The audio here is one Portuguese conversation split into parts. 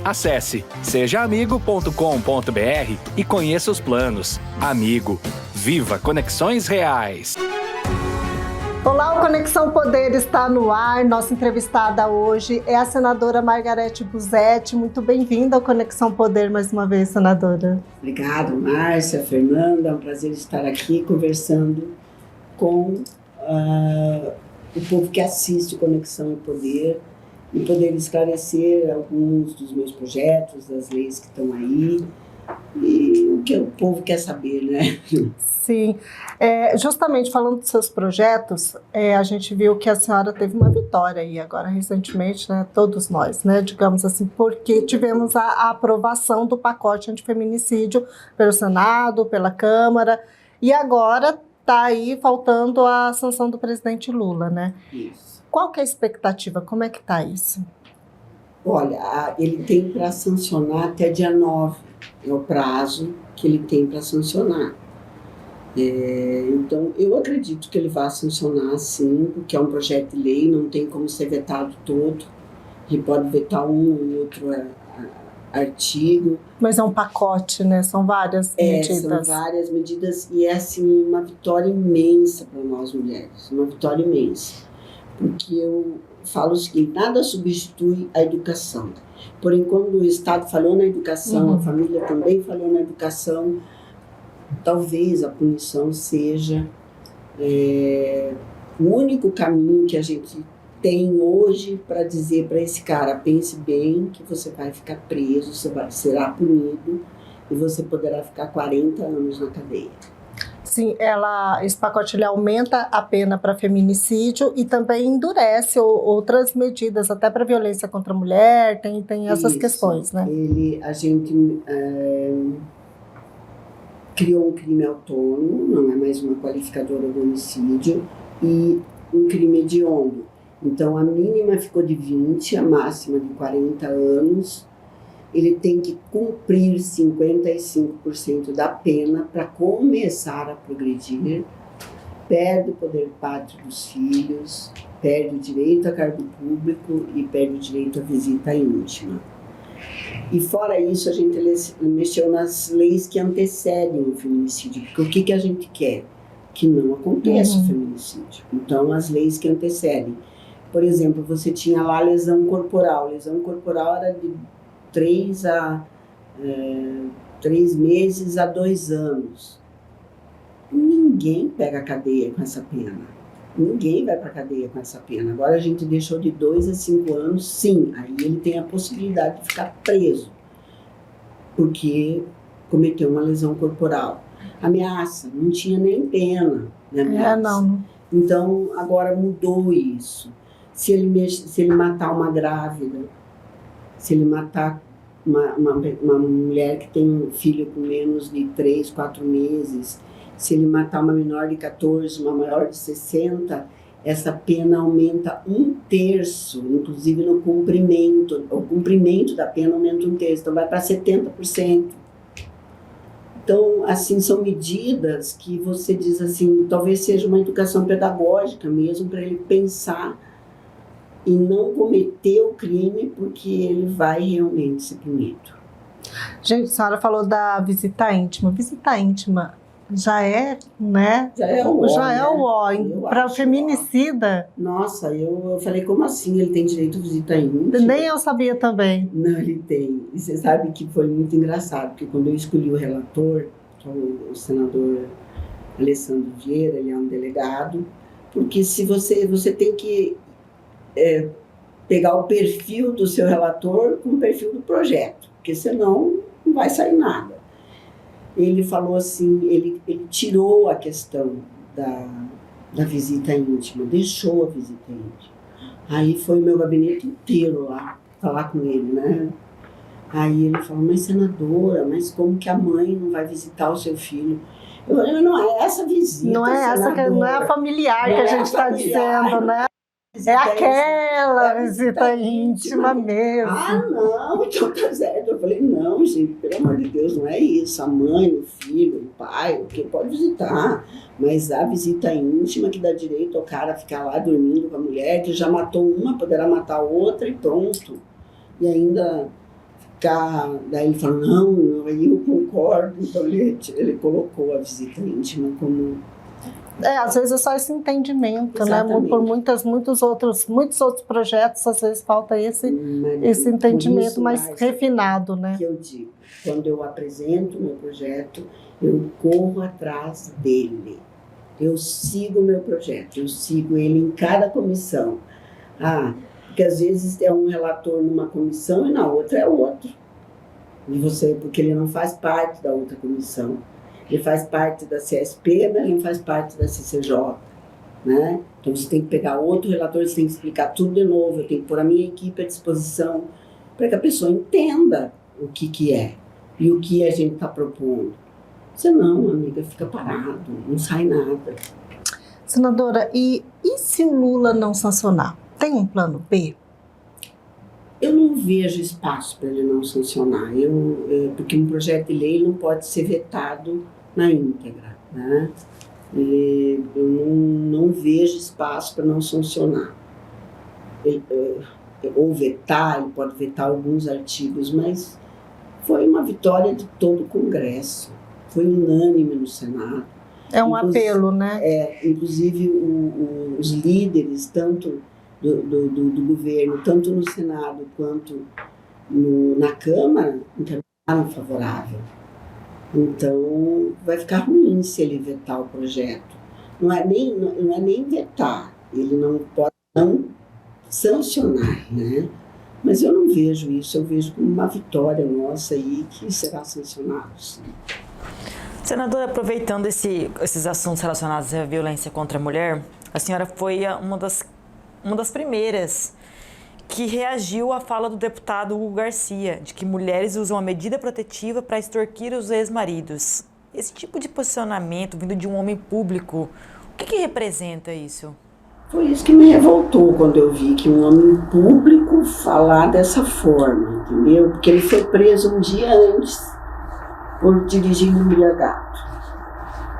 Acesse sejaamigo.com.br e conheça os planos. Amigo, viva conexões reais! Olá, o Conexão Poder está no ar. Nossa entrevistada hoje é a senadora Margarete Busetti. Muito bem-vinda ao Conexão Poder mais uma vez, senadora. Obrigada, Márcia, Fernanda. É um prazer estar aqui conversando com o povo que assiste Conexão Poder e poder esclarecer alguns dos meus projetos, das leis que estão aí e o que o povo quer saber, né? Sim, justamente falando dos seus projetos, a gente viu que a senhora teve uma vitória aí agora recentemente, né, todos nós, né, digamos assim, porque tivemos a aprovação do pacote antifeminicídio pelo Senado, pela Câmara, e agora está aí faltando a sanção do presidente Lula, né? Isso. Qual que é a expectativa? Como é que está isso? Olha, ele tem para sancionar até dia 9, é o prazo que ele tem para sancionar. Então, eu acredito que ele vai sancionar sim, porque é um projeto de lei, não tem como ser vetado todo. Ele pode vetar um ou outro artigo. Mas é um pacote, né? São várias medidas. São várias medidas e é assim, uma vitória imensa para nós mulheres, uma vitória imensa. Porque eu falo o seguinte, nada substitui a educação. Porém, quando o Estado falhou na educação, a família também falhou na educação, talvez a punição seja o único caminho que a gente tem hoje para dizer para esse cara, pense bem que você vai ficar preso, será punido e você poderá ficar 40 anos na cadeia. Sim, esse pacote ele aumenta a pena para feminicídio e também endurece outras medidas, até para violência contra a mulher, tem essas questões, né? A gente criou um crime autônomo, não é mais uma qualificadora do homicídio, e um crime hediondo. Então, a mínima ficou de 20, a máxima de 40 anos. Ele tem que cumprir 55% da pena para começar a progredir, perde o poder pátrio dos filhos, perde o direito a cargo público e perde o direito à visita íntima. E fora isso, a gente mexeu nas leis que antecedem o feminicídio, porque o que a gente quer? Que não aconteça o feminicídio. Então, as leis que antecedem. Por exemplo, você tinha lá a lesão corporal. Lesão corporal era de 3 meses a 2 anos. Ninguém pega a cadeia com essa pena. Ninguém vai para a cadeia com essa pena. Agora a gente deixou de 2 a 5 anos, sim. Aí ele tem a possibilidade de ficar preso, porque cometeu uma lesão corporal. Ameaça, não tinha nem pena de ameaça. Não. Então agora mudou isso. Se ele matar uma grávida, se ele matar uma mulher que tem um filho com menos de 3, 4 meses, se ele matar uma menor de 14, uma maior de 60, essa pena aumenta 1/3, inclusive no cumprimento. O cumprimento da pena aumenta 1/3, então vai para 70%. Então, assim, são medidas que você diz assim, talvez seja uma educação pedagógica mesmo, para ele pensar e não cometer o crime, porque ele vai realmente ser punido. Gente, a senhora falou da visita íntima. Visita íntima já é, né? Já é o ó. Para feminicida. Nossa, eu falei, como assim? Ele tem direito à visita íntima? Nem eu sabia também. Não, ele tem. E você sabe que foi muito engraçado, porque quando eu escolhi o relator, que é o senador Alessandro Vieira, ele é um delegado, porque se você tem que pegar o perfil do seu relator com o perfil do projeto, porque senão não vai sair nada. Ele falou assim, ele tirou a questão da visita íntima, deixou a visita íntima. Aí foi meu gabinete inteiro lá, falar com ele, né? Aí ele falou, mas senadora, mas como que a mãe não vai visitar o seu filho? Eu falei, não é essa visita, não é essa, não é a familiar que a gente está dizendo, né? É aquela visita íntima mesmo. Ah, não, então tá certo. Eu falei, não, gente, pelo amor de Deus, não é isso. A mãe, o filho, o pai, quem pode visitar. Mas a visita íntima que dá direito ao cara ficar lá dormindo com a mulher, que já matou uma, poderá matar outra e pronto. E ainda ficar... Daí ele falou, não, aí eu concordo. Então ele colocou a visita íntima como... Às vezes é só esse entendimento, Exatamente. né? Por muitos outros projetos, às vezes falta esse entendimento mais refinado, né? Que eu digo, quando eu apresento o meu projeto, eu corro atrás dele. Eu sigo o meu projeto, eu sigo ele em cada comissão. Porque às vezes é um relator numa comissão e na outra é outro. Porque ele não faz parte da outra comissão. Ele faz parte da CSP, mas ele não faz parte da CCJ, né? Então você tem que pegar outro relator, você tem que explicar tudo de novo, eu tenho que pôr a minha equipe à disposição para que a pessoa entenda o que é e o que a gente está propondo. Senão, amiga, fica parado, não sai nada. Senadora, e se o Lula não sancionar? Tem um plano B? Eu não vejo espaço para ele não sancionar, porque um projeto de lei não pode ser vetado na íntegra, né? Eu não vejo espaço para não sancionar. Ou vetar, ele pode vetar alguns artigos, mas foi uma vitória de todo o Congresso, foi unânime no Senado. É um apelo, né? Inclusive os líderes, tanto do governo, tanto no Senado quanto na Câmara, encaminharam favorável. Então, vai ficar ruim se ele vetar o projeto. Não é nem vetar, ele não pode não sancionar, né? Mas eu não vejo isso, eu vejo como uma vitória nossa aí que será sancionado, sim. Senadora, aproveitando esses assuntos relacionados à violência contra a mulher, a senhora foi uma das primeiras que reagiu à fala do deputado Hugo Garcia, de que mulheres usam a medida protetiva para extorquir os ex-maridos. Esse tipo de posicionamento vindo de um homem público, o que representa isso? Foi isso que me revoltou quando eu vi que um homem público falar dessa forma, entendeu? Porque ele foi preso um dia antes por dirigir embriagado.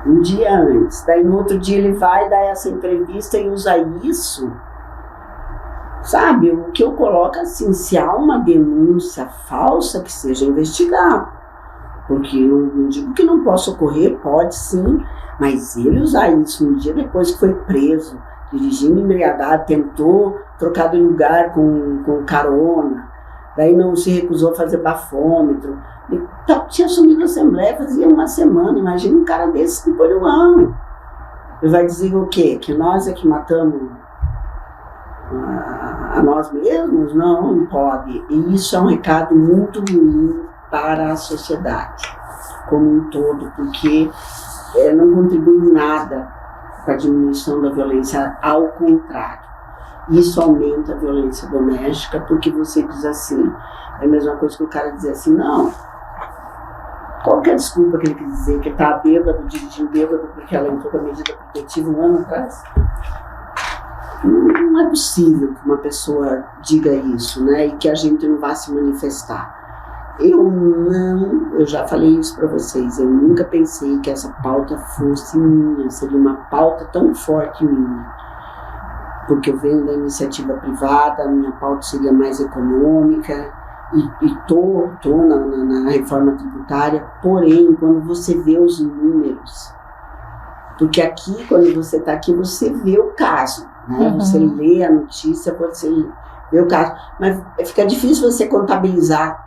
Um dia antes. Daí no outro dia ele vai dar essa entrevista e usa isso. Sabe, o que eu coloco assim, se há uma denúncia falsa, que seja investigado. Porque eu não digo que não possa ocorrer, pode sim, mas ele usar isso um dia depois que foi preso, dirigindo embriagado, tentou trocar de lugar com carona, daí não se recusou a fazer bafômetro, tinha assumido a Assembleia fazia uma semana, imagina um cara desse depois de um ano. Ele vai dizer o quê? Que nós é que matamos a nós mesmos? Não pode. E isso é um recado muito ruim para a sociedade como um todo, porque não contribui em nada para a diminuição da violência, ao contrário. Isso aumenta a violência doméstica, porque você diz assim, é a mesma coisa que o cara dizer assim, não, qual que é a desculpa que ele quer dizer? Que ele está bêbado, dirigindo bêbado porque ela entrou com a medida protetiva um ano atrás? Não é possível que uma pessoa diga isso, né? E que a gente não vá se manifestar. Eu já falei isso para vocês, eu nunca pensei que essa pauta fosse minha, seria uma pauta tão forte minha. Porque eu venho da iniciativa privada, a minha pauta seria mais econômica, e tô na reforma tributária, porém, quando você vê os números, porque aqui, quando você está aqui, você vê o caso, né? Você lê a notícia, você vê o caso, mas fica difícil você contabilizar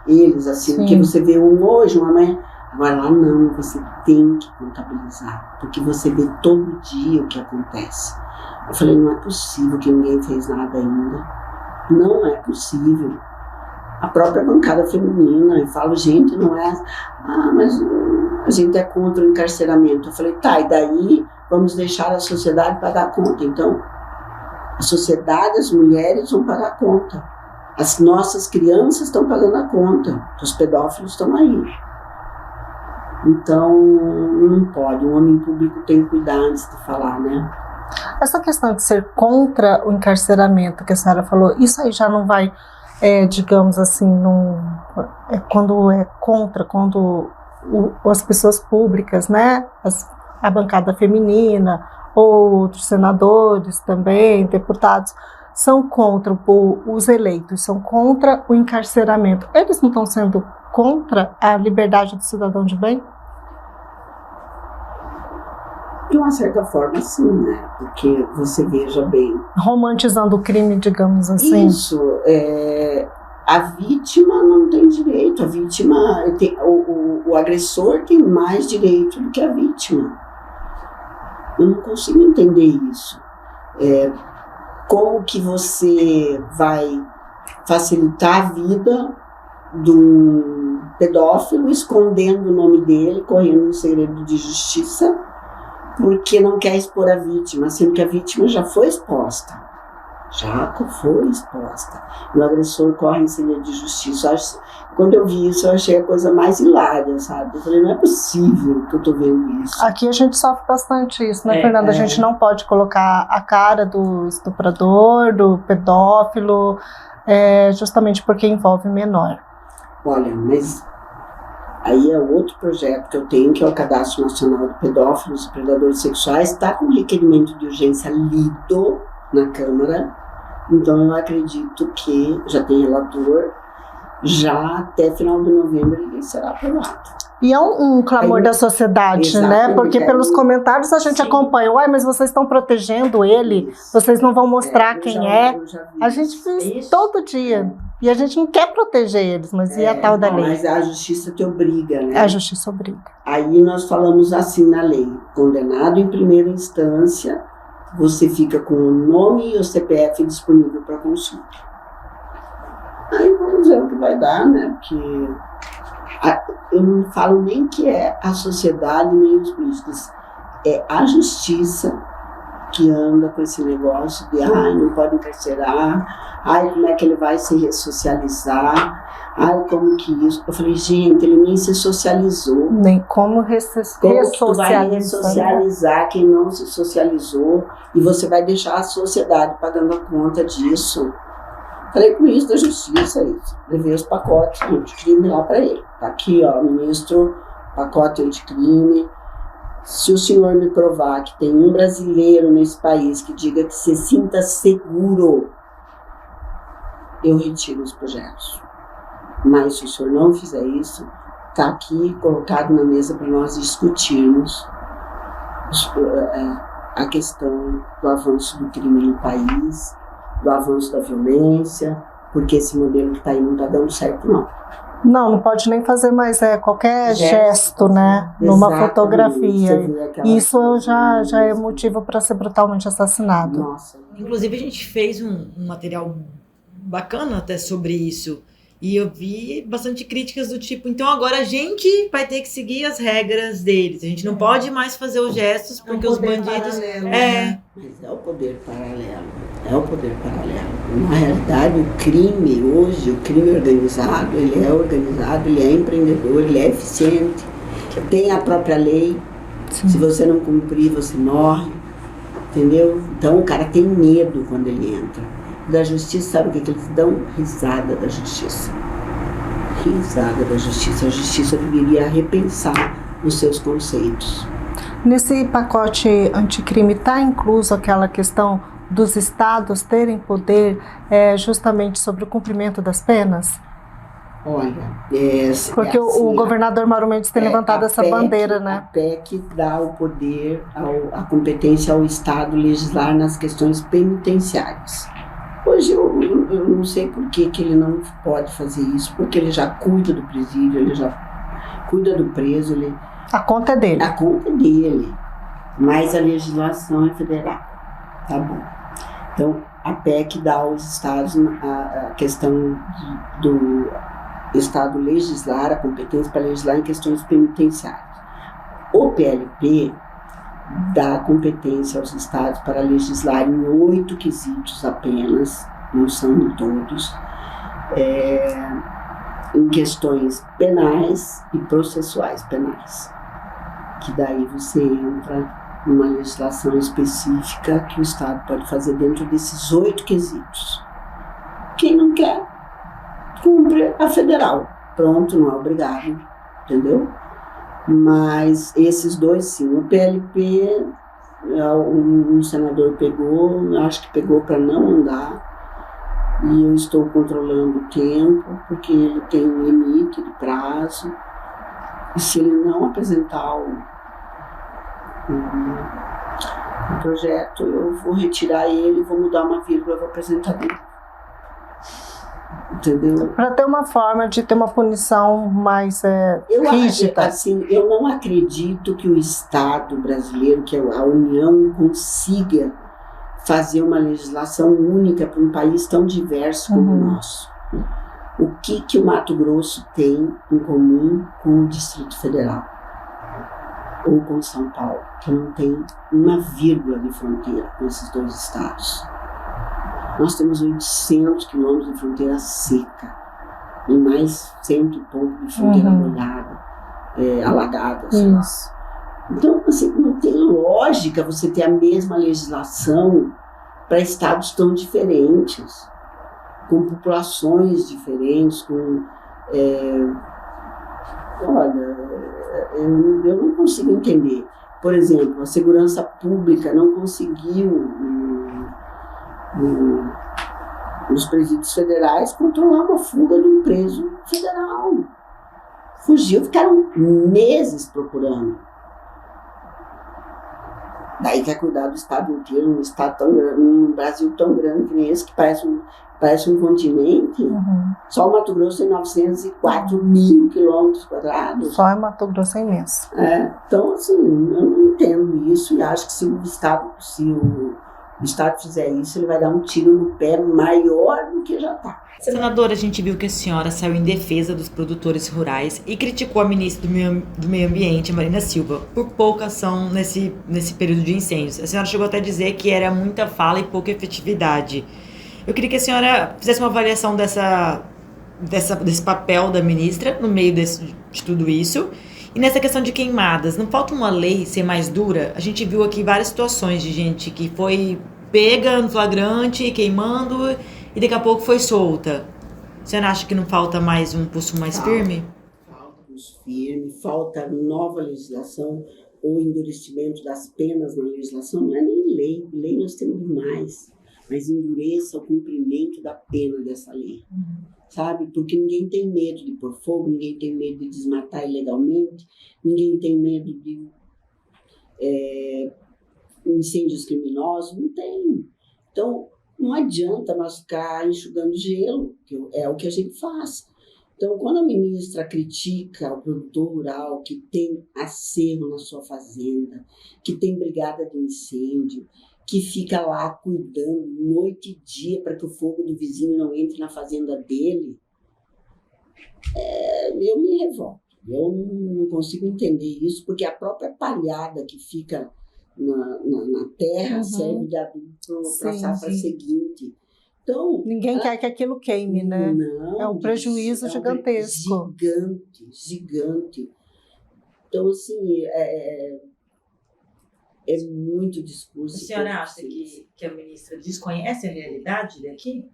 eles, assim, porque você vê um hoje, um amanhã, agora lá não, você tem que contabilizar, porque você vê todo dia o que acontece. Eu falei, não é possível que ninguém fez nada ainda, não é possível. A própria bancada feminina, eu falo, gente, não é, mas a gente é contra o encarceramento. Eu falei, tá, e daí vamos deixar a sociedade pagar a conta. Então, a sociedade, as mulheres vão pagar a conta. As nossas crianças estão pagando a conta, os pedófilos estão aí. Então, não pode, um homem público tem que cuidar antes de falar, né? Essa questão de ser contra o encarceramento que a senhora falou, isso aí já não vai, digamos assim, quando é contra, quando as pessoas públicas, né, a bancada feminina, outros senadores também, deputados, são contra os eleitos, são contra o encarceramento, eles não estão sendo contra a liberdade do cidadão de bem? De uma certa forma, sim, né? Porque você veja bem. Romantizando o crime, digamos assim. Isso, a vítima não tem direito, a vítima, o agressor tem mais direito do que a vítima. Eu não consigo entender isso. Como que você vai facilitar a vida de um pedófilo, escondendo o nome dele, correndo um segredo de justiça, porque não quer expor a vítima, sendo que a vítima já foi exposta. E o agressor corre em segredo de justiça. Quando eu vi isso, eu achei a coisa mais hilária, sabe? Eu falei, não é possível que eu tô vendo isso. Aqui a gente sofre bastante isso, né, Fernanda? A gente não pode colocar a cara do estuprador, do pedófilo, justamente porque envolve menor. Olha, mas aí é outro projeto que eu tenho, que é o Cadastro Nacional de Pedófilos e Predadores Sexuais, está com requerimento de urgência lido na Câmara, então eu acredito que já tem relator, já até final de novembro ele será aprovado. E é um clamor da sociedade, né? Porque pelos comentários a gente acompanha, mas vocês estão protegendo ele, vocês não vão mostrar quem é. A gente vê todo dia. E a gente não quer proteger eles, mas e a tal da lei? Mas a justiça te obriga, né? A justiça obriga. Aí nós falamos assim na lei, condenado em primeira instância, você fica com o nome e o CPF disponível para consulta. Aí vamos ver o que vai dar, né? Porque eu não falo nem que é a sociedade nem os políticos, é a justiça que anda com esse negócio de não pode encarcerar, como é que ele vai se ressocializar, como que isso. Eu falei, gente, ele nem se socializou. Nem como ressocializar. Como vai ressocializar quem não se socializou e você vai deixar a sociedade pagando a conta disso. Falei com o ministro da Justiça, levei os pacotes anticrime lá para ele. Tá aqui, ministro, pacote anticrime. Se o senhor me provar que tem um brasileiro nesse país que diga que se sinta seguro, eu retiro os projetos. Mas se o senhor não fizer isso, está aqui colocado na mesa para nós discutirmos a questão do avanço do crime no país, do avanço da violência, porque esse modelo que está aí não está dando certo, não. Não pode nem fazer mais qualquer gesto, né? Numa fotografia. Isso já é motivo para ser brutalmente assassinado. Nossa. Inclusive, a gente fez um material bacana até sobre isso. E eu vi bastante críticas do tipo, então agora a gente vai ter que seguir as regras deles. A gente não pode mais fazer os gestos porque os bandidos... Paralelo, né? Mas é o poder paralelo. Na realidade, o crime hoje, o crime organizado, ele é organizado, ele é empreendedor, ele é eficiente, tem a própria lei. Sim. Se você não cumprir, você morre. Entendeu? Então o cara tem medo quando ele entra. Da justiça, sabe o que eles dão? Risada da justiça. Risada da justiça. A justiça deveria repensar os seus conceitos. Nesse pacote anticrime está incluso aquela questão dos estados terem poder justamente sobre o cumprimento das penas? Olha, porque o governador Mauro Mendes tem levantado essa bandeira, né? A PEC dá o poder, a competência ao Estado legislar nas questões penitenciárias. Hoje eu não sei por que ele não pode fazer isso, porque ele já cuida do presídio, ele já cuida do preso. A conta é dele. A conta é dele, mas a legislação é federal. Tá bom. Então, a PEC dá aos estados a questão do Estado legislar, a competência para legislar em questões penitenciárias. O PLP dá competência aos estados para legislar em 8 quesitos apenas, não são em todos, em questões penais e processuais penais. Que daí você entra numa legislação específica que o Estado pode fazer dentro desses 8 quesitos. Quem não quer, cumpre a federal. Pronto, não é obrigado, entendeu? Mas esses dois sim. O PLP Um senador pegou, acho que pegou para não andar, e eu estou controlando o tempo, porque ele tem um limite de prazo, e se ele não apresentar o projeto, eu vou retirar ele, vou mudar uma vírgula, vou apresentar dele. Entendeu? Para ter uma forma de ter uma punição mais rígida. Assim, eu não acredito que o Estado brasileiro, que a União, consiga fazer uma legislação única para um país tão diverso como o nosso. O que o Mato Grosso tem em comum com o Distrito Federal? Ou com São Paulo, que não tem uma vírgula de fronteira com esses dois estados. Nós temos 800 quilômetros de fronteira seca e mais 100 e pouco de fronteira molhada, alagada. Isso. Então, assim, não tem lógica você ter a mesma legislação para estados tão diferentes, com populações diferentes, com... olha, eu não consigo entender. Por exemplo, a segurança pública não conseguiu, nos presídios federais, controlar uma fuga de um preso federal. Fugiu, ficaram meses procurando. Daí quer cuidar do estado inteiro, um estado tão grande, um Brasil tão grande que nem esse, que parece um continente. Só o Mato Grosso tem 904 mil quilômetros quadrados. Só em Mato Grosso é imenso. Então, assim, eu não entendo isso e acho que se o Estado fizer isso, ele vai dar um tiro no pé maior do que já está. Senadora, a gente viu que a senhora saiu em defesa dos produtores rurais e criticou a ministra do Meio Ambiente, Marina Silva, por pouca ação nesse período de incêndios. A senhora chegou até a dizer que era muita fala e pouca efetividade. Eu queria que a senhora fizesse uma avaliação desse papel da ministra no meio de tudo isso. E nessa questão de queimadas, não falta uma lei ser mais dura? A gente viu aqui várias situações de gente que foi pega no flagrante, queimando, e daqui a pouco foi solta. Você não acha que não falta mais um pulso mais firme? Falta pulso firme, falta nova legislação ou endurecimento das penas na legislação. Não é nem lei, lei nós temos demais, mas endureça o cumprimento da pena dessa lei. Sabe? Porque ninguém tem medo de pôr fogo, ninguém tem medo de desmatar ilegalmente, ninguém tem medo de incêndios criminosos, não tem. Então, não adianta nós ficar enxugando gelo, que é o que a gente faz. Então, quando a ministra critica o produtor rural que tem acervo na sua fazenda, que tem brigada de incêndio, que fica lá cuidando noite e dia para que o fogo do vizinho não entre na fazenda dele, eu me revolto. Eu não consigo entender isso, porque a própria palhada que fica na terra serve de adubo para a safra seguinte. Então, ninguém quer que aquilo queime, né? Não, é um prejuízo gigantesco. Gigante. Então, assim, é muito discurso. A senhora acha que a ministra desconhece a realidade daqui?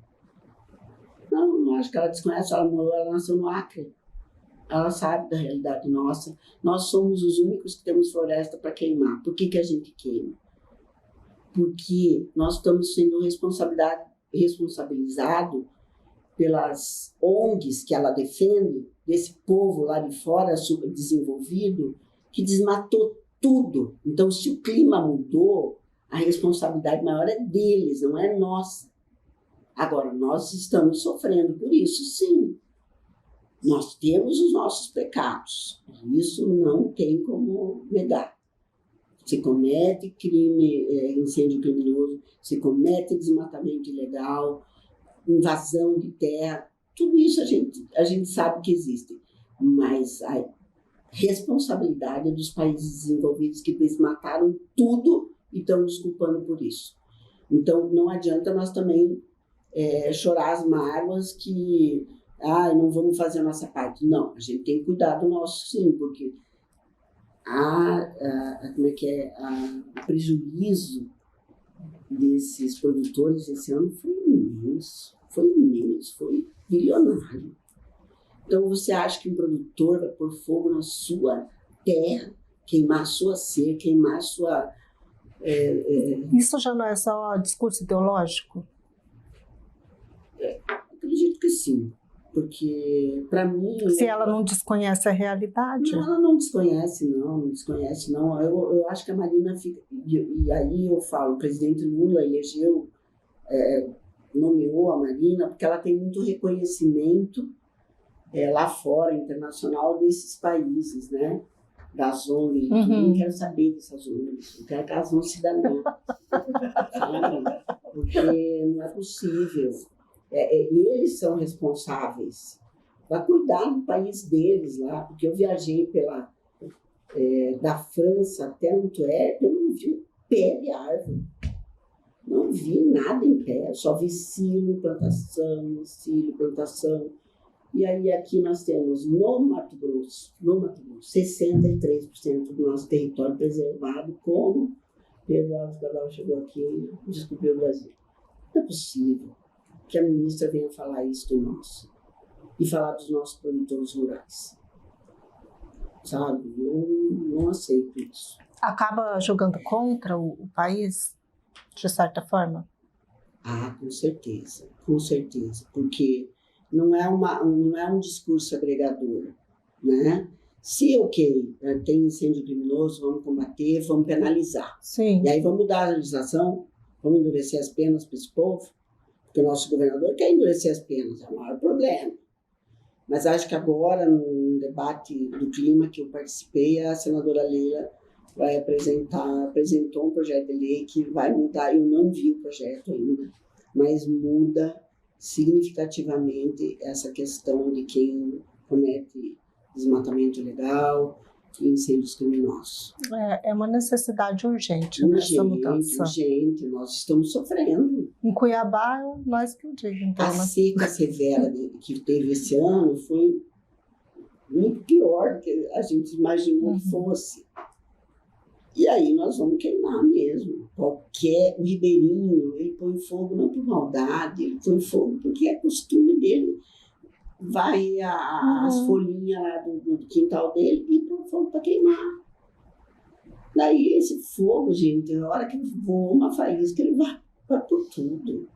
Não acho que ela desconhece. Ela nasceu no Acre. Ela sabe da realidade nossa. Nós somos os únicos que temos floresta para queimar. Por que a gente queima? Porque nós estamos sendo responsabilizados pelas ONGs que ela defende, desse povo lá de fora, subdesenvolvido, que desmatou tudo. Então, se o clima mudou, a responsabilidade maior é deles, não é nossa. Agora, nós estamos sofrendo por isso, sim. Nós temos os nossos pecados. Isso não tem como negar. Se comete crime, incêndio criminoso, se comete desmatamento ilegal, invasão de terra, tudo isso a gente sabe que existe. Mas a responsabilidade é dos países desenvolvidos que desmataram tudo e estão nos culpando por isso. Então, não adianta nós também chorar as mágoas que não vamos fazer a nossa parte. Não, a gente tem que cuidar do nosso, sim, porque o prejuízo desses produtores esse ano foi imenso, foi bilionário. Então, você acha que um produtor vai pôr fogo na sua terra, queimar a sua cerca, queimar a sua Isso já não é só discurso ideológico? Acredito que sim, porque para mim... Se ela não desconhece a realidade? Não, ela não desconhece não. Eu acho que a Marina fica... E aí eu falo, o presidente Lula elegeu, nomeou a Marina porque ela tem muito reconhecimento lá fora, internacional, desses países, né? Das ONGs. Eu não quero saber dessas ONGs, eu quero que elas vão se danar, sabe? Porque não é possível. Eles são responsáveis para cuidar do país deles lá, porque eu viajei da França até Antuérpia, eu não vi um pé de árvore, não vi nada em pé, só vi silo, plantação, e aí aqui nós temos no Mato Grosso, 63% do nosso território preservado, como Pedro Alves Cabral chegou aqui e descobriu o Brasil. Não é possível que a ministra venha falar isso do nosso e falar dos nossos produtores rurais. Sabe? Eu não aceito isso. Acaba jogando contra o país, de certa forma? Com certeza, porque não é um discurso agregador, né? Se, tem incêndio criminoso, vamos combater, vamos penalizar. Sim. E aí vamos mudar a legislação, vamos endurecer as penas para esse povo, porque o nosso governador quer endurecer as penas, é o maior problema. Mas acho que agora, no debate do clima que eu participei, a senadora Leila apresentou um projeto de lei que vai mudar, eu não vi o projeto ainda, mas muda significativamente essa questão de quem comete desmatamento ilegal e incêndios criminosos. É uma necessidade urgente essa mudança. Urgente, nós estamos sofrendo. Em Cuiabá, nós que o digo. Então, a seca severa que teve esse ano foi muito pior do que a gente imaginou que fosse. E aí nós vamos queimar mesmo. O ribeirinho, ele põe fogo não por maldade, ele põe fogo porque é costume dele. Vai as folhinhas lá do quintal dele e põe fogo para queimar. Daí esse fogo, gente, na hora que voa uma faísca, ele vai por tudo.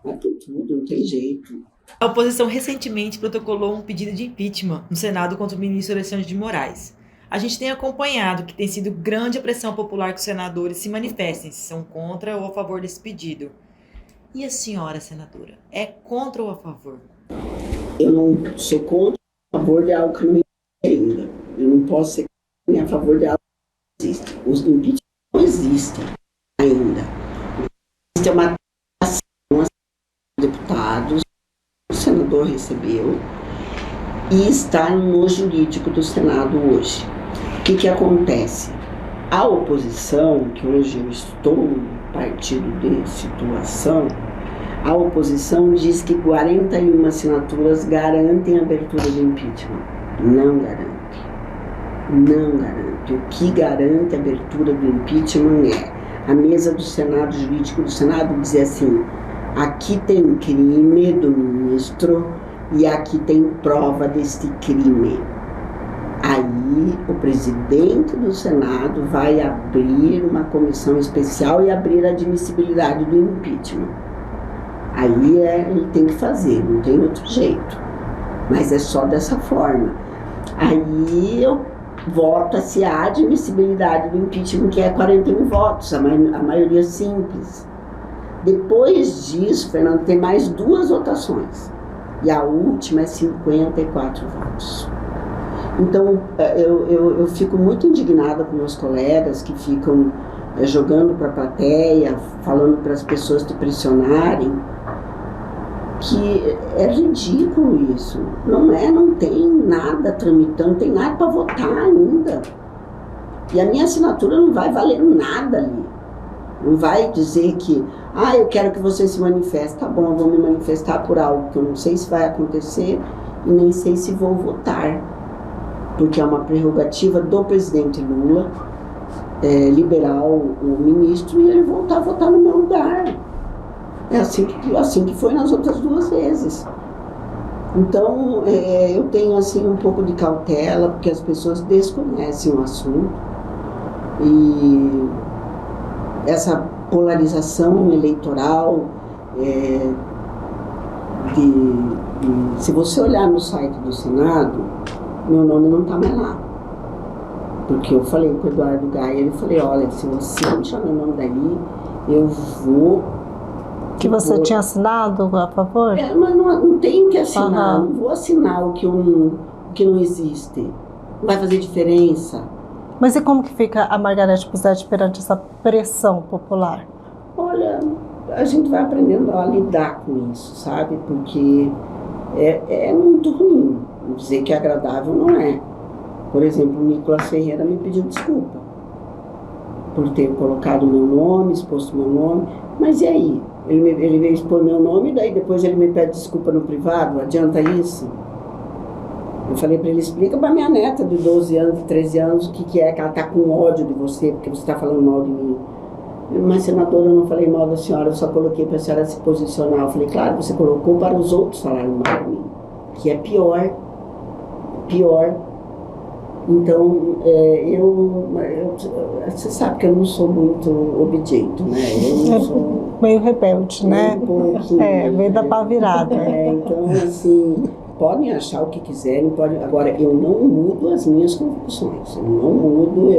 Vai por tudo, não tem jeito. A oposição recentemente protocolou um pedido de impeachment no Senado contra o ministro Alexandre de Moraes. A gente tem acompanhado que tem sido grande a pressão popular que os senadores se manifestem se são contra ou a favor desse pedido. E a senhora, senadora, é contra ou a favor? Eu não sou contra ou a favor de algo que não existe ainda. Eu não posso ser a favor de algo que não existe. Os impeachment não existem ainda. Existe uma ação de deputados, o senador recebeu e está no jurídico do Senado hoje. O que acontece? A oposição, que hoje eu estou no partido de situação, a oposição diz que 41 assinaturas garantem a abertura do impeachment. Não garante. Não garante. O que garante a abertura do impeachment é a mesa do Senado, jurídico do Senado, dizer assim: aqui tem crime do ministro e aqui tem prova deste crime. Aí o presidente do Senado vai abrir uma comissão especial e abrir a admissibilidade do impeachment. Aí ele tem que fazer, não tem outro jeito. Mas é só dessa forma. Aí vota-se a admissibilidade do impeachment, que é 41 votos, a maioria simples. Depois disso, Fernando, tem mais 2 votações. E a última é 54 votos. Então, eu fico muito indignada com meus colegas que ficam jogando para a plateia, falando para as pessoas te pressionarem, que é ridículo isso. Não tem nada tramitando, não tem nada para votar ainda. E a minha assinatura não vai valer nada ali. Não vai dizer que, eu quero que você se manifeste. Tá bom, eu vou me manifestar por algo que eu não sei se vai acontecer e nem sei se vou votar. Porque é uma prerrogativa do presidente Lula liberar o ministro e ele voltar a votar no meu lugar. É assim que foi nas outras 2 vezes. Então, eu tenho assim um pouco de cautela, porque as pessoas desconhecem o assunto. essa polarização eleitoral, se você olhar no site do Senado, meu nome não está mais lá. Porque eu falei com o Eduardo Gaia, eu falei, olha, se você não tirar meu nome daí, eu vou... Que você tinha assinado a favor? Mas não tenho que assinar, não vou assinar o que não existe. Não vai fazer diferença. Mas e como que fica a Margarete Pussetti perante essa pressão popular? Olha, a gente vai aprendendo a lidar com isso, sabe? Porque é muito ruim. Dizer que é agradável não é. Por exemplo, o Nicolas Ferreira me pediu desculpa por ter colocado meu nome, exposto meu nome. Mas e aí? Ele veio expor meu nome, daí depois ele me pede desculpa no privado? Adianta isso? Eu falei para ele, explica para minha neta de 12 anos, de 13 anos, o que é que ela está com ódio de você, porque você está falando mal de mim. Mas, senadora, eu não falei mal da senhora, eu só coloquei para a senhora se posicionar. Eu falei, claro, você colocou para os outros falarem mal de mim, que é pior. Então, você sabe que eu não sou muito obediente, né? Eu não sou... Meio rebelde, né? Um pouquinho. Meio da pá virada. Então, assim, podem achar o que quiserem, agora, eu não mudo as minhas convicções. Eu não mudo,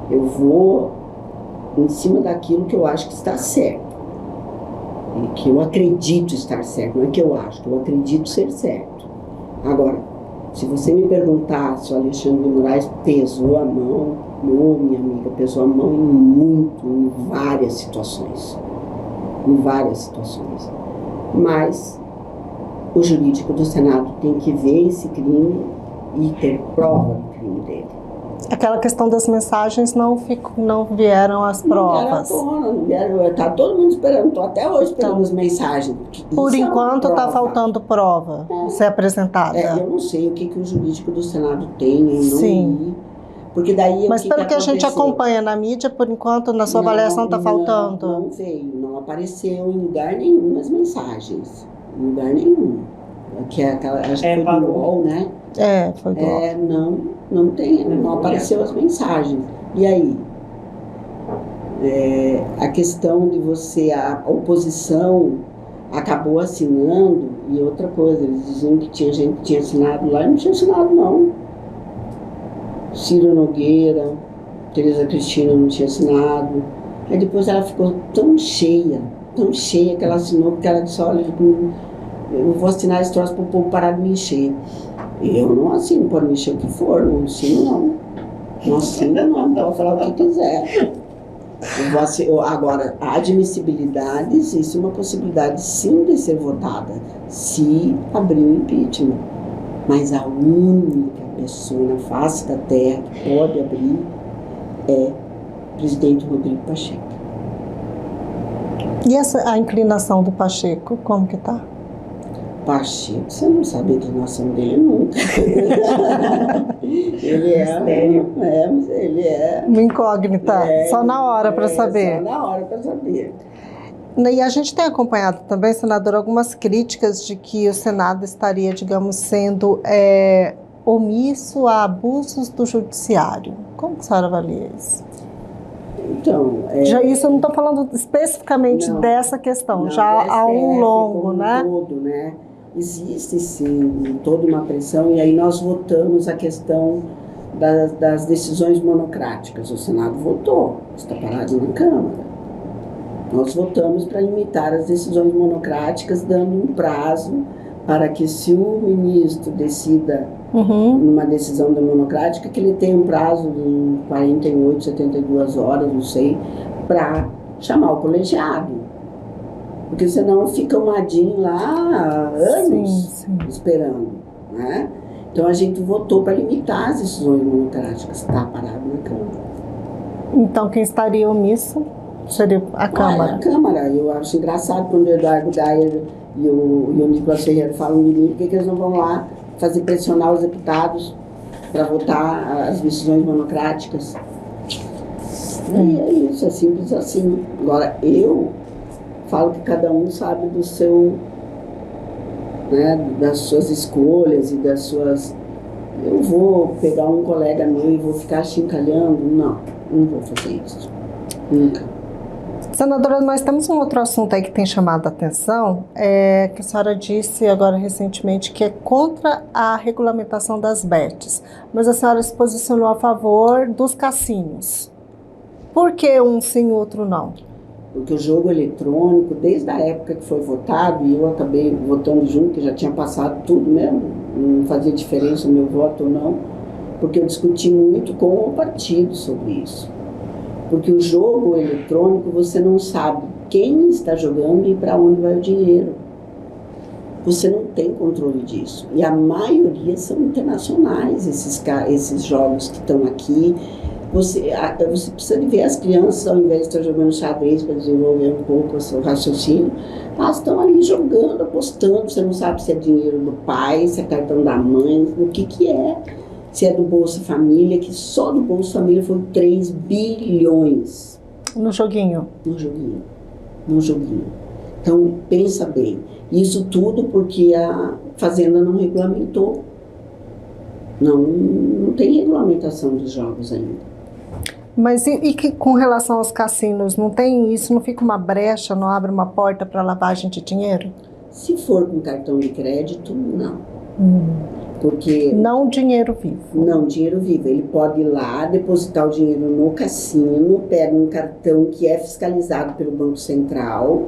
eu vou em cima daquilo que eu acho que está certo. E que eu acredito estar certo, não é que eu acho, que eu acredito ser certo. Agora, se você me perguntar se o Alexandre de Moraes pesou a mão, minha amiga, pesou a mão em várias situações. Mas o jurídico do Senado tem que ver esse crime e ter prova do crime dele. Aquela questão das mensagens não vieram as provas. Não vieram, está todo mundo esperando, estou até hoje esperando as mensagens. Por enquanto está faltando prova ser apresentada. Eu não sei o que o jurídico do Senado tem, eu não Sim. Porque daí Mas pelo que a gente acompanha na mídia, por enquanto, na sua avaliação está faltando? Não veio, não apareceu em lugar nenhum as mensagens. Em lugar nenhum. Que é aquela, acho que foi do UOL, né? Foi do UOL. Não tem, não apareceu as mensagens. E aí? A questão de a oposição acabou assinando, e outra coisa, eles diziam que tinha gente que tinha assinado lá, e não tinha assinado não. Ciro Nogueira, Tereza Cristina não tinha assinado. Aí depois ela ficou tão cheia que ela assinou, porque ela disse, olha, eu vou assinar esse troço para o povo parar de me encher. Eu não assino, pode me encher o que for, não assino não. Não assino não, pode falar o que quiser. Agora, a admissibilidade, existe uma possibilidade sim de ser votada, se abrir o impeachment. Mas a única pessoa na face da terra que pode abrir é o presidente Rodrigo Pacheco. E a inclinação do Pacheco, como que tá? Pacheco, você não sabe a inclinação dele nunca. Ele é uma incógnita, só na hora para saber. Só na hora para saber. E a gente tem acompanhado também, senadora, algumas críticas de que o Senado estaria, digamos, sendo omisso a abusos do judiciário. Como que a senhora avalia isso? Então, isso eu não estou falando especificamente dessa questão, já há um longo, né? Todo, né? Existe sim toda uma pressão, e aí nós votamos a questão das decisões monocráticas. O Senado votou, está parado na Câmara. Nós votamos para limitar as decisões monocráticas, dando um prazo para que, se o ministro decida numa decisão democrática, que ele tenha um prazo de 48, 72 horas, não sei, para chamar o colegiado. Porque senão fica um ladinho lá há anos esperando, né? Então a gente votou para limitar as decisões monocráticas, está parado na Câmara. Então quem estaria omisso seria a Câmara? A Câmara. Eu acho engraçado quando o Eduardo Gaia e o Nicolas Ferreira falam de mim, porque eles não vão lá pressionar os deputados para votar as decisões monocráticas. E é isso, é simples assim. Agora, eu falo que cada um sabe do seu, né, das suas escolhas e das suas... Eu vou pegar um colega meu e vou ficar chincalhando? Não vou fazer isso. Nunca. Senadora, nós temos um outro assunto aí que tem chamado a atenção, que a senhora disse agora recentemente que é contra a regulamentação das bets, mas a senhora se posicionou a favor dos cassinos. Por que um sim e outro não? Porque o jogo eletrônico, desde a época que foi votado, e eu acabei votando junto, que já tinha passado tudo mesmo, não fazia diferença o meu voto ou não, porque eu discuti muito com o partido sobre isso. Porque o jogo eletrônico, você não sabe quem está jogando e para onde vai o dinheiro. Você não tem controle disso. E a maioria são internacionais, esses jogos que estão aqui. Você precisa de ver as crianças, ao invés de estar jogando xadrez para desenvolver um pouco o seu raciocínio, elas estão ali jogando, apostando. Você não sabe se é dinheiro do pai, se é cartão da mãe, o que é. Se é do Bolsa Família, que só do Bolsa Família foi 3 bilhões. No joguinho? No joguinho. Então, pensa bem. Isso tudo porque a Fazenda não regulamentou. Não tem regulamentação dos jogos ainda. Mas e que, com relação aos cassinos, não tem isso? Não fica uma brecha, não abre uma porta para lavagem de dinheiro? Se for com cartão de crédito, não. Porque não dinheiro vivo. Não dinheiro vivo. Ele pode ir lá, depositar o dinheiro no cassino, pega um cartão que é fiscalizado pelo Banco Central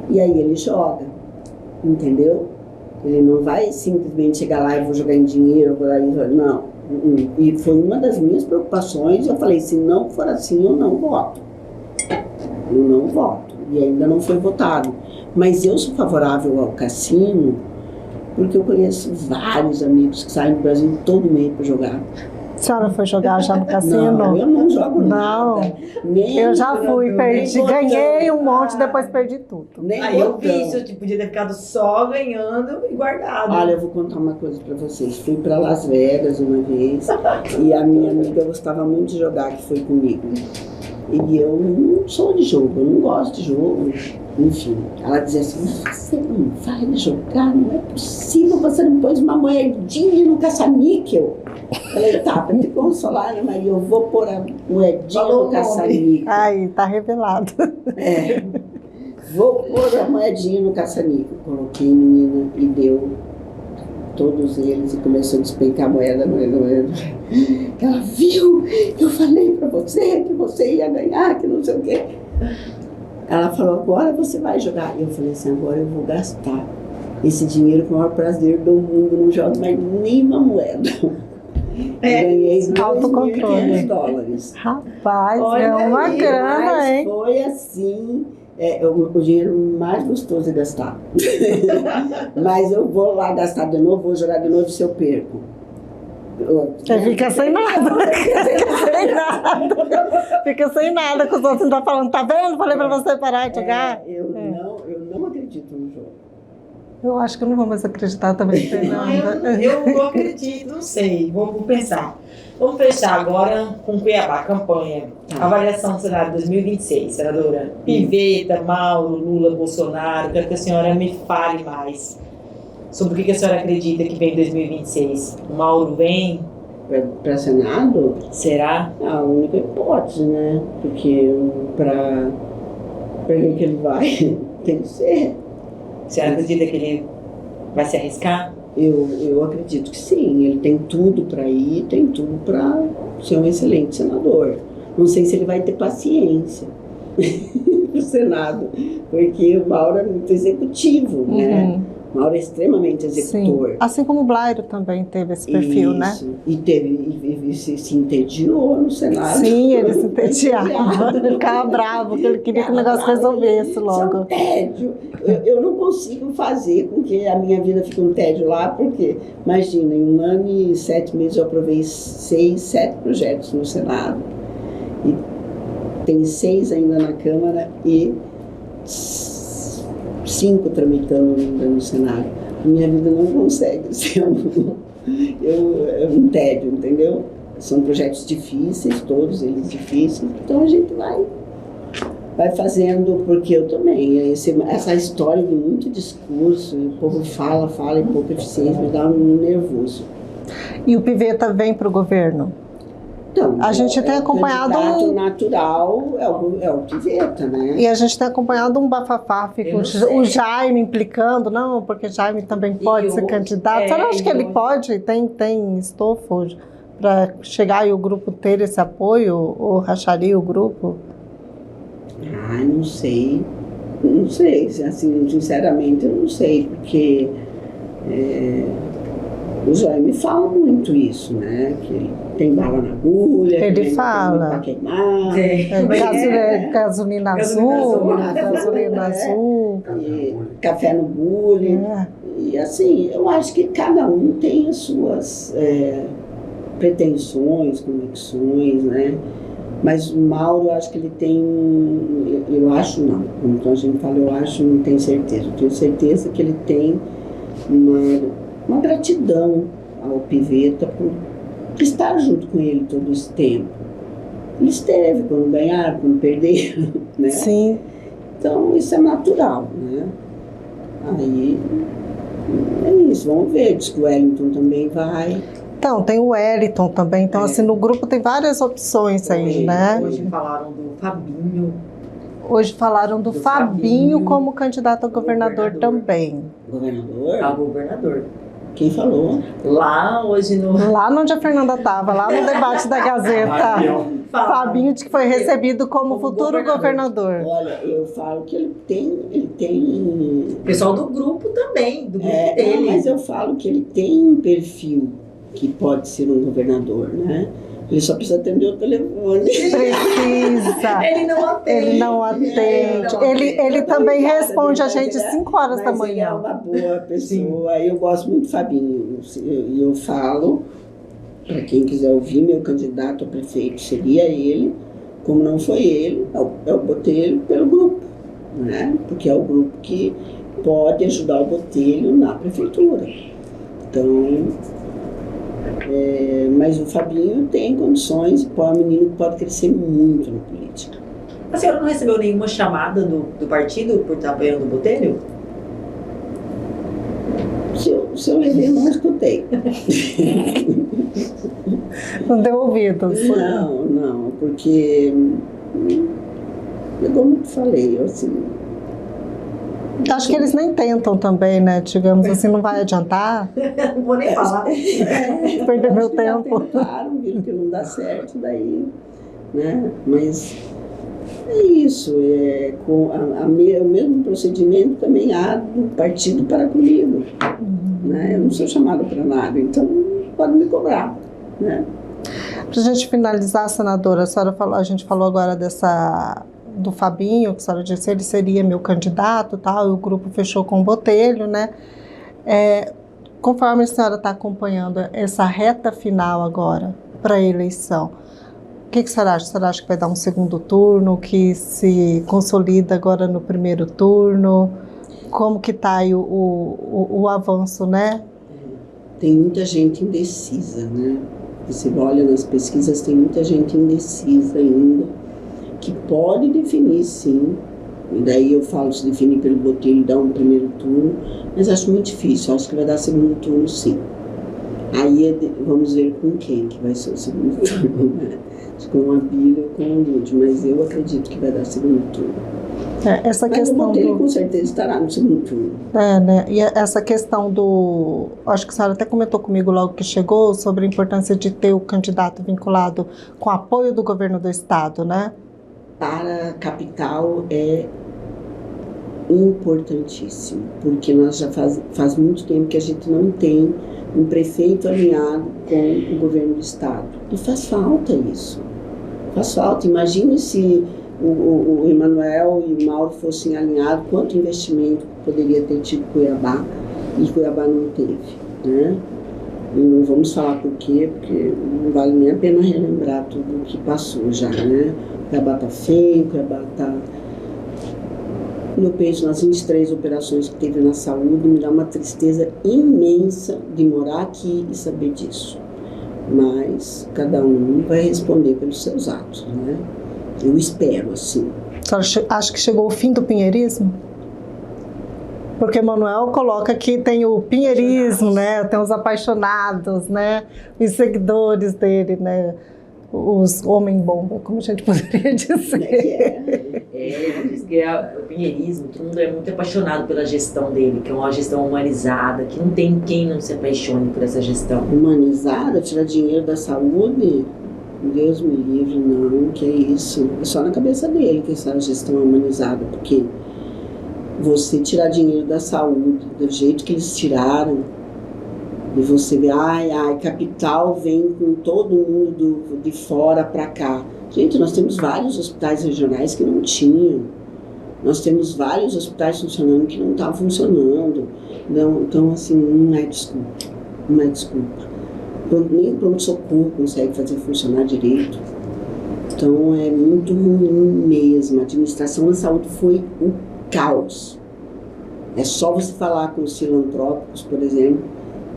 e aí ele joga. Entendeu? Ele não vai simplesmente chegar lá e vou jogar em dinheiro, não. E foi uma das minhas preocupações. Eu falei, se não for assim, eu não voto. Eu não voto. E ainda não foi votado. Mas eu sou favorável ao cassino porque eu conheço vários amigos que saem do Brasil todo mês para jogar. A senhora foi jogar já no cassino? Não, eu não jogo nada. Eu já fui, perdi, ganhei um monte, depois perdi tudo. Aí eu vi isso, eu podia ter ficado só ganhando e guardado. Olha, eu vou contar uma coisa pra vocês. Fui pra Las Vegas uma vez e a minha amiga gostava muito de jogar, que foi comigo. E eu não sou de jogo, eu não gosto de jogo. Enfim, ela dizia assim, você não vai jogar, não é possível, você não pôs uma moedinha no caça-níquel. Falei, tá, pra te consolar, né, Maria, eu vou pôr a moedinha no caça-níquel. Ai, tá revelado. Vou pôr a moedinha no caça-níquel. Coloquei, menina, e deu todos eles e começou a despencar moeda. Ela viu, eu falei pra você que você ia ganhar, que não sei o quê. Ela falou, agora você vai jogar. Eu falei assim, agora eu vou gastar esse dinheiro com o maior prazer do mundo, não jogo mais nenhuma moeda. Ganhei $2.500. Rapaz, é uma grana, hein? Foi assim, o dinheiro mais gostoso de gastar. Mas eu vou lá gastar de novo, vou jogar de novo se eu perco. Você fica sem nada. Fica sem nada, que os outros estão falando, tá vendo? Falei pra você parar de jogar. Eu não acredito no jogo. Eu acho que eu não vou mais acreditar também, Fernanda. Eu acredito, não sei, vamos pensar. Vamos fechar agora com Cuiabá, campanha. Avaliação do Senado 2026, senadora. Piveta, Mauro, Lula, Bolsonaro. Quero que a senhora me fale mais sobre o que a senhora acredita que vem em 2026. O Mauro vem? Para Senado? Será? A única hipótese, né? Porque para quem que ele vai, tem que ser. A senhora acredita que ele vai se arriscar? Eu acredito que sim. Ele tem tudo para ir, tem tudo para ser um excelente senador. Não sei se ele vai ter paciência no Senado, porque o Mauro é muito executivo, né? Mauro é extremamente executor. Sim. Assim como o Blairo também teve esse perfil, né? E se entediou no Senado. Sim, ele se entediava. Ele ficava bravo, porque ele queria que o negócio resolvesse logo. Isso é um tédio. Eu não consigo fazer com que a minha vida fique um tédio lá, porque, imagina, em 1 ano e 7 meses eu aprovei 6, 7 projetos no Senado. E tem 6 ainda na Câmara e 5 tramitando ainda no Senado. A minha vida não consegue ser um tédio, entendeu? São projetos difíceis, todos eles difíceis, então a gente vai fazendo, porque eu também, essa história de muito discurso, o povo fala e pouca eficiência, me dá um nervoso. E o Piveta vem para o governo? Então, Não, A gente tem acompanhado o candidato natural é o Pivetta, né? E a gente tem acompanhado um bafafá, fica o Jaime implicando, não, porque Jaime também pode ser candidato. Você não acha que ele pode? Tem estofo para chegar e o grupo ter esse apoio? Ou racharia o grupo? Não sei. Não sei, assim, sinceramente eu não sei, porque o Jaime fala muito isso, né? Que ele tem bala na agulha, ele fala. Para queimar. Gasolina azul. E café no bule. E assim, eu acho que cada um tem as suas pretensões, convicções, né? Mas o Mauro, eu acho que ele tem, eu acho não, então a gente fala, eu acho, não tenho certeza. Eu tenho certeza que ele tem uma gratidão ao Pivetta por estar junto com ele todo esse tempo. Ele esteve quando ganharam, quando perderam, né? Sim. Então isso é natural, né? Aí é isso, vamos ver, diz que o Wellington também vai. Então, tem o Wellington também. Então, assim, no grupo tem várias opções aí, né? Hoje falaram do Fabinho. Hoje falaram do Fabinho como candidato a governador também. Governador? A governador. Quem falou? Lá hoje no... Lá onde a Fernanda estava, lá no debate da Gazeta. Fabinho de que foi recebido como futuro governador. Olha, eu falo que ele tem... O pessoal do grupo também, do grupo dele. Mas eu falo que ele tem um perfil que pode ser um governador, né? Ele só precisa atender o telefone. Precisa. Ele não atende. Ele também responde a gente 5 horas da manhã. Ele é uma boa pessoa. Sim. Eu gosto muito do Fabinho. E eu falo, para quem quiser ouvir, meu candidato a prefeito seria ele. Como não foi ele, eu botei ele pelo grupo, né? Porque é o grupo que pode ajudar o Botelho na prefeitura. Então... mas o Fabinho tem condições, é um menino que pode crescer muito na política. A senhora não recebeu nenhuma chamada do partido por estar apoiando o Botelho? Se eu levei, eu não escutei. Não deu ouvidos. Não, porque como eu falei, assim... Acho que eles nem tentam também, né? Digamos assim, não vai adiantar. Não vou nem falar. Perder meu tempo. Tentaram, viram que não dá certo, daí, né? Mas é isso, com o mesmo procedimento também há do partido para comigo. Né? Eu não sou chamada para nada, então pode me cobrar, né? Para a gente finalizar, senadora, a gente falou agora do Fabinho, que a senhora disse, ele seria meu candidato, tal, e o grupo fechou com o Botelho, né? Conforme a senhora está acompanhando essa reta final agora para a eleição, o que a senhora acha? A senhora acha que vai dar um segundo turno, que se consolida agora no primeiro turno? Como que está aí o avanço, né? Tem muita gente indecisa, né? Você olha nas pesquisas, tem muita gente indecisa ainda, que pode definir, sim. E daí eu falo, se definir pelo Botelho e dar um primeiro turno, mas acho muito difícil, acho que vai dar segundo turno, sim. Aí vamos ver com quem que vai ser o segundo turno, né? Com a Bíblia ou com o Lúdio, mas eu acredito que vai dar segundo turno. Essa mas questão o Botelho com certeza estará no segundo turno. Né? E essa questão acho que a senhora até comentou comigo logo que chegou, sobre a importância de ter o candidato vinculado com apoio do governo do estado, né? Para a capital é importantíssimo, porque nós já faz muito tempo que a gente não tem um prefeito alinhado com o governo do estado. E faz falta isso. Faz falta. Imagine se o Emanuel e o Mauro fossem alinhados, quanto investimento poderia ter tido Cuiabá, e Cuiabá não teve, né? E não vamos falar por quê, porque não vale nem a pena relembrar tudo o que passou já, né? Cuiabá está feio, Cuiabá está... Eu penso nas 23 operações que teve na saúde, me dá uma tristeza imensa de morar aqui e saber disso. Mas cada um vai responder pelos seus atos, né? Eu espero, assim. A senhora acha que chegou o fim do pinheirismo? Porque Manuel coloca que tem o pinheirismo, né? Tem os apaixonados, né? Os seguidores dele, né? os homem-bomba, como a gente poderia dizer. Diz que o pinheirismo, todo mundo é muito apaixonado pela gestão dele, que é uma gestão humanizada, que não tem quem não se apaixone por essa gestão. Humanizada, tirar dinheiro da saúde? Deus me livre, não, que é isso. É só na cabeça dele que essa gestão é humanizada, porque você tirar dinheiro da saúde, do jeito que eles tiraram, e você vê, capital vem com todo mundo de fora para cá. Gente, nós temos vários hospitais regionais que não tinham. Nós temos vários hospitais funcionando que não estavam funcionando. Então, assim, não é desculpa. Não é desculpa. Nem pronto-socorro consegue fazer funcionar direito. Então, é muito ruim mesmo. A administração da saúde foi o caos. É só você falar com os filantrópicos, por exemplo,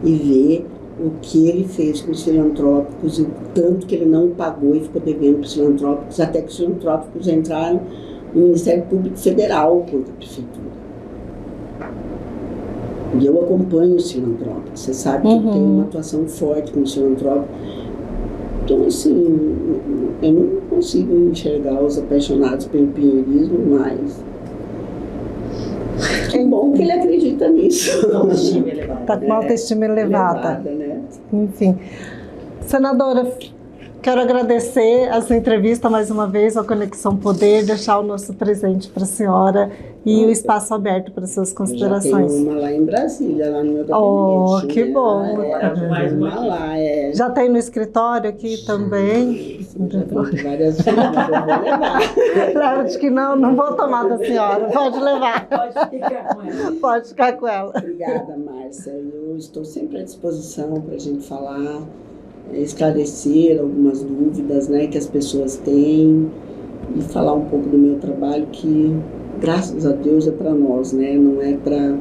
e ver o que ele fez com os filantrópicos e o tanto que ele não pagou e ficou devendo para os filantrópicos, até que os filantrópicos entraram no Ministério Público Federal contra a Prefeitura. E eu acompanho os filantrópicos, você sabe que eu tenho uma atuação forte com os filantrópicos. Então, assim, eu não consigo enxergar os apaixonados pelo pinheirismo, mas que bom que ele acredita nisso. Está com uma autoestima elevada. Né? Enfim. Senadora, quero agradecer essa entrevista mais uma vez, a Conexão Poder, deixar o nosso presente para a senhora e o espaço aberto para suas considerações. Já tem uma lá em Brasília, lá no meu gabinete. Oh, que bom! Mais uma lá, Já tem no escritório aqui também? Já tem várias vezes, eu vou levar. Acho que não vou tomar da senhora, pode levar. Pode ficar com ela. Pode ficar com ela. Obrigada, Márcia. Eu estou sempre à disposição para a gente falar, esclarecer algumas dúvidas, né, que as pessoas têm e falar um pouco do meu trabalho que, graças a Deus, é para nós, né, não é para